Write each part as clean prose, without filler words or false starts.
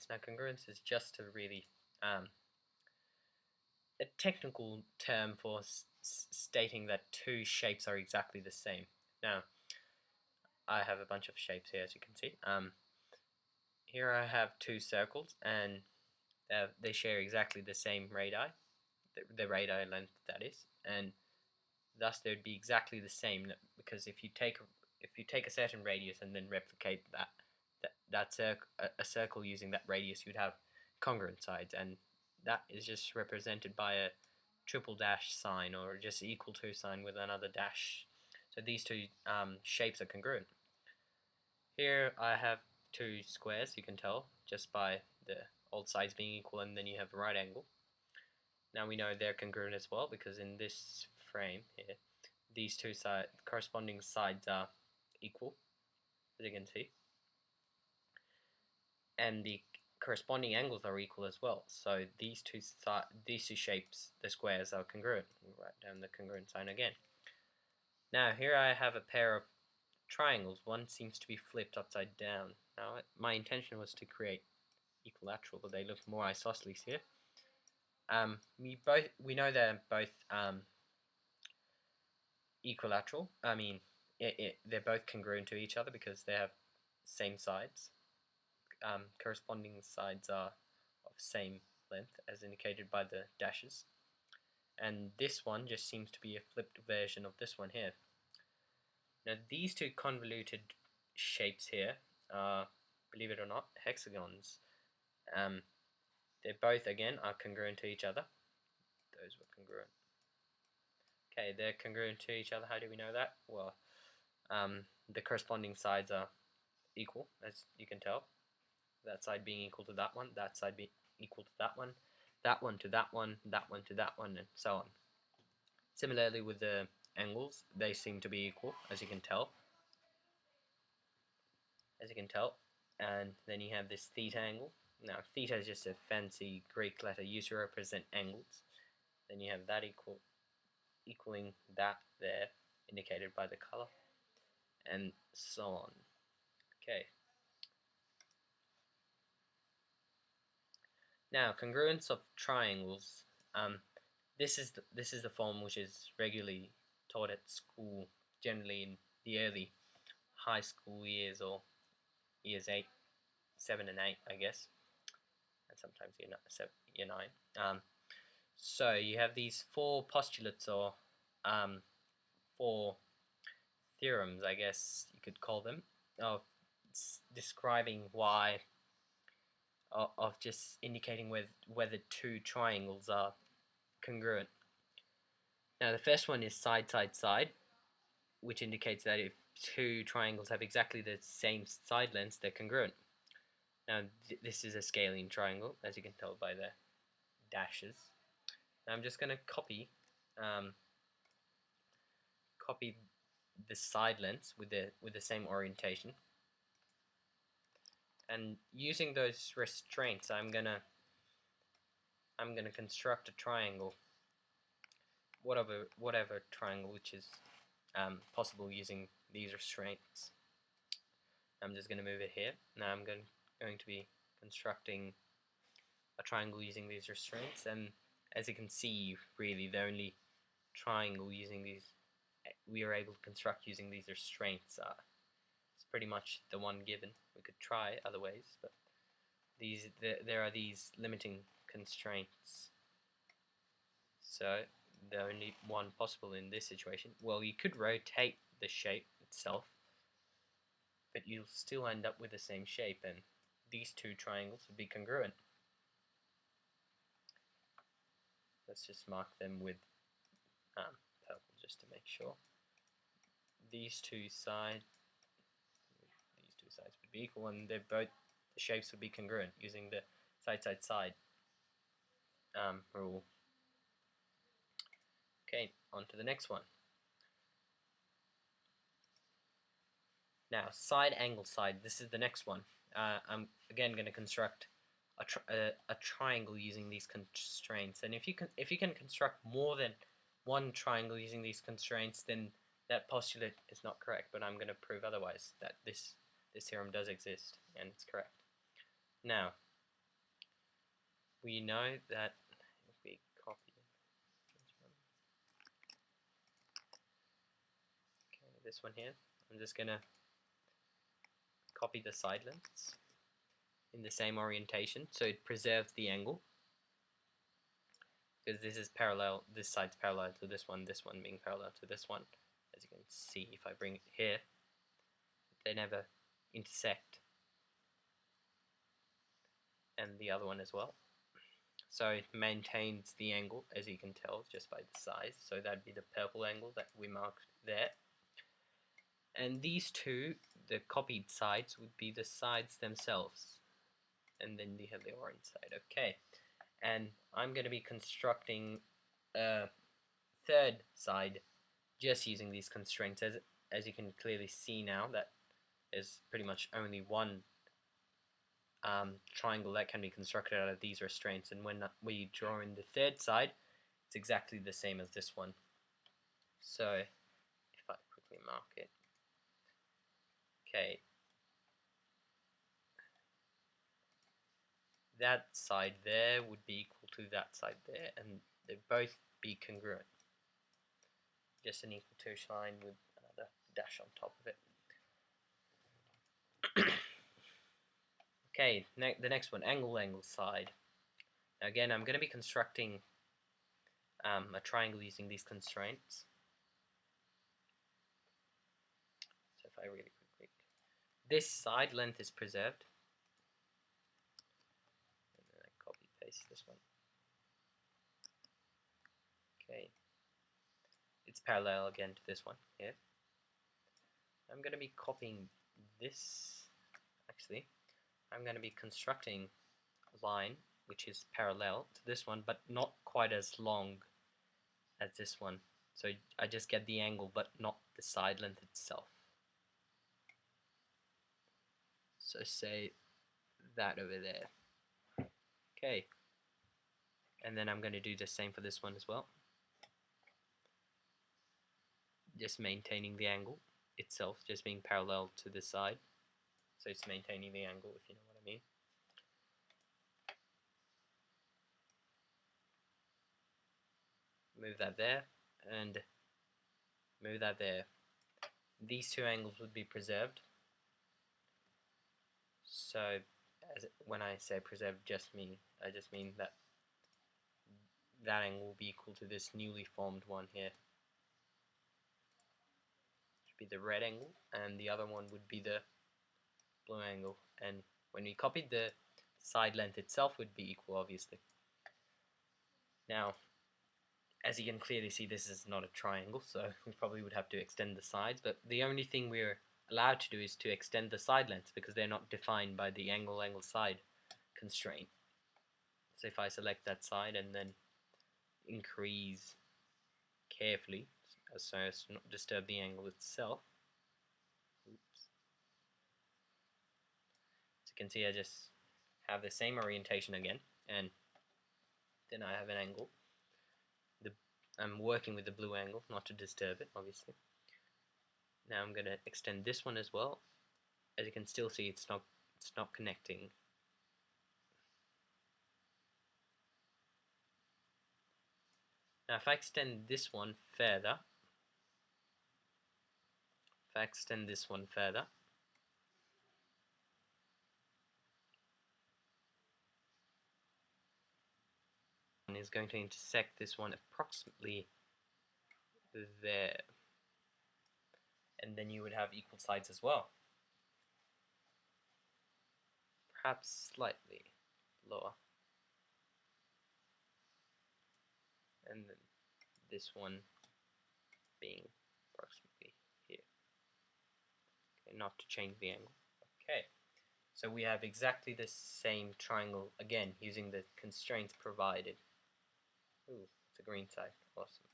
congruence. Now, congruence is just a really a technical term for stating that two shapes are exactly the same. Now, I have a bunch of shapes here, as you can see. Here I have two circles, and they share exactly the same radii, the radii length, that is, and thus they would be exactly the same. Because if you take a certain radius and then replicate a circle using that radius, you'd have congruent sides, and that is just represented by a triple dash sign, or just equal to sign with another dash. So these two shapes are congruent. Here I have two squares, you can tell just by the old sides being equal, and then you have a right angle. Now we know they're congruent as well, because in this frame here, these two corresponding sides are equal, as you can see, and the corresponding angles are equal as well. So these two shapes, the squares, are congruent. We'll write down the congruent sign again. Now here I have a pair of triangles. One seems to be flipped upside down. Now my intention was to create equilateral, but they look more isosceles here. We know they're both equilateral. I mean, they're both congruent to each other because they have same sides. Corresponding sides are of same length, as indicated by the dashes. And this one just seems to be a flipped version of this one here. Now these two convoluted shapes here are, believe it or not, hexagons. They both, again, are congruent to each other. Those were congruent. Okay, they're congruent to each other. How do we know that? Well, the corresponding sides are equal, as you can tell. That side being equal to that one, that side being equal to that one to that one, that one to that one, and so on. Similarly with the angles, they seem to be equal, as you can tell. And then you have this theta angle. Now theta is just a fancy Greek letter used to represent angles. Then you have that equaling that there, indicated by the color, and so on. Okay. Now, congruence of triangles. This is the form which is regularly taught at school, generally in the early high school years, or years 7 and 8, I guess, and sometimes year 9. So you have these four postulates, or 4 theorems, I guess you could call them, of describing why, of just indicating whether two triangles are congruent. Now the first one is side, side, side, which indicates that if two triangles have exactly the same side lengths, they're congruent. Now this is a scalene triangle, as you can tell by the dashes. Now I'm just going to copy the side lengths with the same orientation, and using those restraints, I'm gonna construct a triangle, whatever triangle which is possible using these restraints. I'm just going to move it here. Now I'm going to be constructing a triangle using these restraints, and as you can see, really the only triangle we are able to construct using these restraints is pretty much the one given. We could try other ways, but there are these limiting constraints. So the only one possible in this situation, well, you could rotate the shape itself, but you'll still end up with the same shape, and these two triangles would be congruent. Let's just mark them with purple just to make sure. These two sides would be equal, and the shapes would be congruent using the side, side, side rule. Okay, on to the next one. Now, side, angle, side. This is the next one. I'm again going to construct a triangle using these constraints. And if you can construct more than one triangle using these constraints, then that postulate is not correct. But I'm going to prove otherwise, that this theorem does exist and it's correct. Now, we know that if we copy this one here, I'm just gonna copy the side lengths in the same orientation so it preserves the angle, because this is parallel, this side's parallel to this one being parallel to this one. As you can see, if I bring it here, they never intersect, and the other one as well. So it maintains the angle, as you can tell just by the size. So that'd be the purple angle that we marked there. And these two, the copied sides, would be the sides themselves. And then you have the orange side. Okay. And I'm going to be constructing a third side just using these constraints. As you can clearly see now, that there's pretty much only one triangle that can be constructed out of these restraints, and when we draw in the third side, it's exactly the same as this one. So if I quickly mark it, okay, that side there would be equal to that side there, and they'd both be congruent. Just an equal to sign with another dash on top of it. Okay, the next one, angle side. Now again, I'm going to be constructing a triangle using these constraints. So if I really quickly, this side length is preserved, and then I copy paste this one. Okay, it's parallel again to this one here. I'm going to be copying this. Actually, I'm going to be constructing a line which is parallel to this one, but not quite as long as this one. So I just get the angle, but not the side length itself. So say that over there. Okay. And then I'm going to do the same for this one as well. Just maintaining the angle itself, just being parallel to the side. So it's maintaining the angle, if you know what I mean. Move that there, and move that there. These two angles would be preserved. So when I say preserved, I just mean that that angle will be equal to this newly formed one here. Should be the red angle, and the other one would be the blue angle. And when we copied, the side length itself would be equal, obviously. Now, as you can clearly see, this is not a triangle, so we probably would have to extend the sides, but the only thing we're allowed to do is to extend the side lengths, because they're not defined by the angle side constraint. So if I select that side and then increase carefully so as to not disturb the angle itself. Oops. So you can see I just have the same orientation again, and then I have an angle. I'm working with the blue angle, not to disturb it, obviously. Now I'm going to extend this one as well. As you can still see, it's not connecting. Now if I extend this one further, one is going to intersect this one approximately there, and then you would have equal sides as well, perhaps slightly lower, and then this one being approximately here. Okay, not to change the angle. Okay, so we have exactly the same triangle again using the constraints provided. Ooh, it's a green side. Awesome.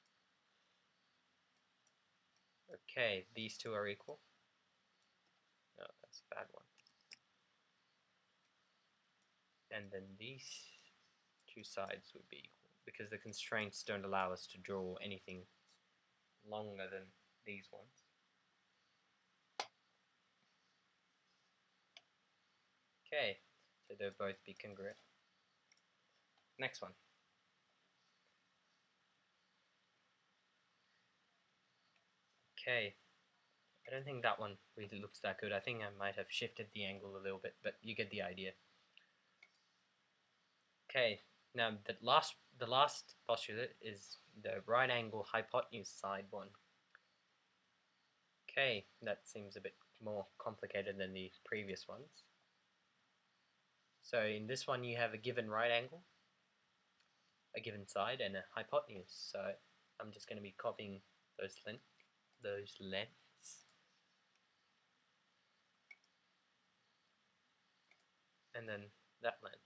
Okay, these two are equal. No, that's a bad one. And then these two sides would be equal, because the constraints don't allow us to draw anything longer than these ones. Okay, so they'll both be congruent. Next one. Okay, I don't think that one really looks that good. I think I might have shifted the angle a little bit, but you get the idea. Okay, now the last postulate is the right angle hypotenuse side one. Okay, that seems a bit more complicated than the previous ones. So in this one you have a given right angle, a given side, and a hypotenuse. So I'm just going to be copying those lengths, and then that length.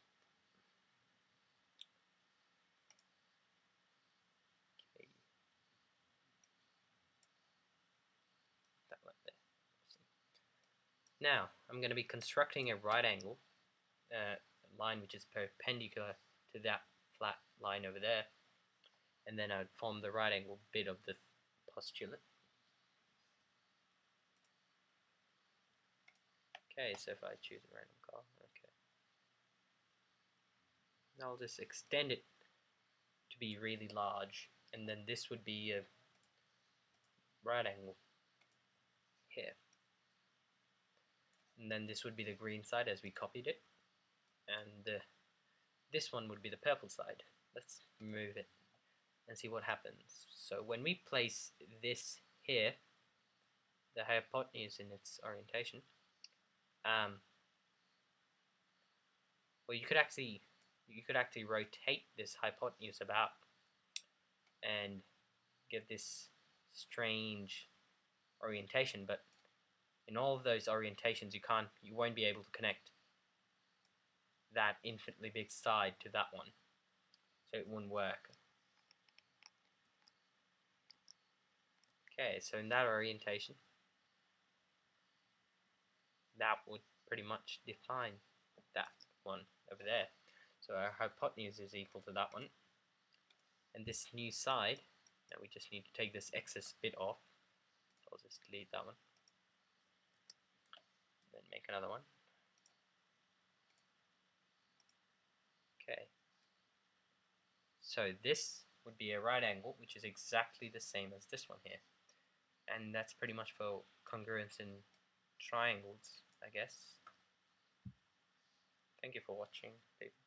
Okay. That length there. Now I'm going to be constructing a right angle line which is perpendicular to that flat line over there, and then I would form the right angle bit of the postulate. Okay, so if I choose a random color, okay, now I'll just extend it to be really large, and then this would be a right angle here, and then this would be the green side as we copied it, and this one would be the purple side. Let's move it and see what happens. So when we place this here, the hypotenuse in its orientation, well, you could actually rotate this hypotenuse about and give this strange orientation, but in all of those orientations you won't be able to connect that infinitely big side to that one, so it wouldn't work. Okay, so in that orientation, that would pretty much define that one over there. So our hypotenuse is equal to that one, and this new side, now we just need to take this excess bit off, so I'll just delete that one, then make another one. Okay, so this would be a right angle, which is exactly the same as this one here, and that's pretty much for congruence in triangles, I guess. Thank you for watching, people.